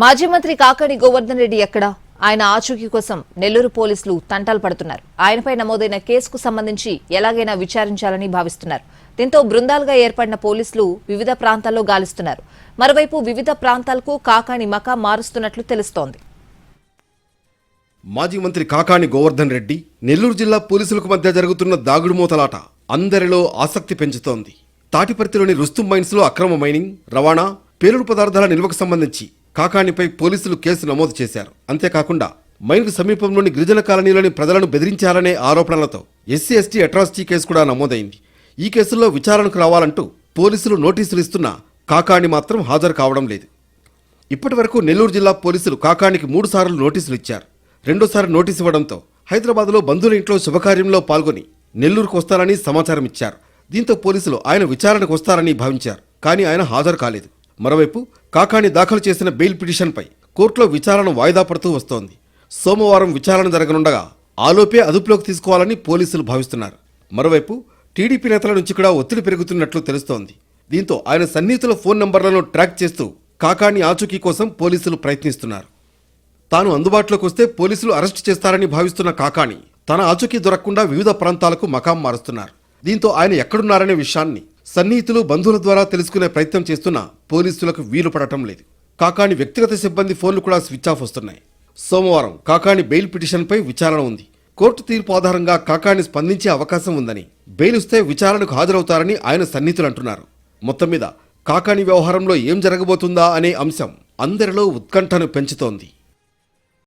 మాజీ మంత్రి కాకాని గోవర్ధన్ రెడ్డి ఎక్కడా? ఆయన ఆచూకీ కోసం నెల్లూరు పోలీసులు తంటాలు పడుతున్నారు. ఆయనపై నమోదైన కేసుకు సంబంధించి ఎలాగైనా విచారించాలని భావిస్తున్నారు. దీంతో బృందాలుగా ఏర్పడిన పోలీసులు వివిధ ప్రాంతాల్లో గాలిస్తున్నారు. మరోవైపు వివిధ ప్రాంతాలకు కాకాని మకా మారుస్తున్నట్లు తెలుస్తోంది. మాజీ మంత్రి కాకాని గోవర్ధన్ రెడ్డి నెల్లూరు జిల్లా పోలీసులకు మధ్య జరుగుతున్న దాగుడుమూతలాట అందరిలో ఆసక్తి పెంచుతోంది. తాటిపర్తిలోని రుస్తుం మైన్స్ లో అక్రమ మైనింగ్, రవాణా, పేలుడు పదార్థాల నిల్వకు సంబంధించి కాకానిపై పోలీసులు కేసు నమోదు చేశారు. అంతేకాకుండా మైన్కు సమీపంలోని గిరిజన కాలనీలోని ప్రజలను బెదిరించారనే ఆరోపణలతో ఎస్సీ ఎస్టీ అట్రాసిటీ కేసు కూడా నమోదైంది. ఈ కేసుల్లో విచారణకు రావాలంటూ పోలీసులు నోటీసులు ఇస్తున్నా కాకాని మాత్రం హాజరు కావడం లేదు. ఇప్పటి వరకు నెల్లూరు జిల్లా పోలీసులు కాకానికి 3 సార్లు నోటీసులు ఇచ్చారు. రెండోసారి నోటీసు ఇవ్వడంతో హైదరాబాద్లో బంధువుల ఇంట్లో శుభకార్యంలో పాల్గొని నెల్లూరుకు వస్తారని సమాచారం ఇచ్చారు. దీంతో పోలీసులు ఆయన విచారణకు వస్తారని భావించారు. కానీ ఆయన హాజరు కాలేదు. మరోవైపు కాకాని దాఖలు చేసిన బెయిల్ పిటిషన్పై కోర్టులో విచారణ వాయిదా పడుతూ వస్తోంది. సోమవారం విచారణ జరగనుండగా ఆలోపే అదుపులోకి తీసుకోవాలని పోలీసులు భావిస్తున్నారు. మరోవైపు టీడీపీ నేతల నుంచి కూడా ఒత్తిడి పెరుగుతున్నట్లు తెలుస్తోంది. దీంతో ఆయన సన్నిహితుల ఫోన్ నంబర్లను ట్రాక్ చేస్తూ కాకాని ఆచూకీ కోసం పోలీసులు ప్రయత్నిస్తున్నారు. తాను అందుబాటులోకి వస్తే పోలీసులు అరెస్టు చేస్తారని భావిస్తున్న కాకాని తన ఆచూకీ దొరకకుండా వివిధ ప్రాంతాలకు మకాం మారుస్తున్నారు. దీంతో ఆయన ఎక్కడున్నారనే విషయాన్ని సన్నిహితులు, బంధువుల ద్వారా తెలుసుకునే ప్రయత్నం చేస్తున్నా పోలీసులకు వీలు పడటం లేదు. కాకాని వ్యక్తిగత సిబ్బంది ఫోన్లు కూడా స్విచ్ ఆఫ్ వస్తున్నాయి. సోమవారం కాకాని బెయిల్ పిటిషన్పై విచారణ ఉంది. కోర్టు తీర్పు ఆధారంగా కాకాని స్పందించే అవకాశం ఉందని, బెయిల్ ఇస్తే విచారణకు హాజరవుతారని ఆయన సన్నిహితులు అంటున్నారు. మొత్తం మీద కాకాని వ్యవహారంలో ఏం జరగబోతుందా అనే అంశం అందరిలో ఉత్కంఠను పెంచుతోంది.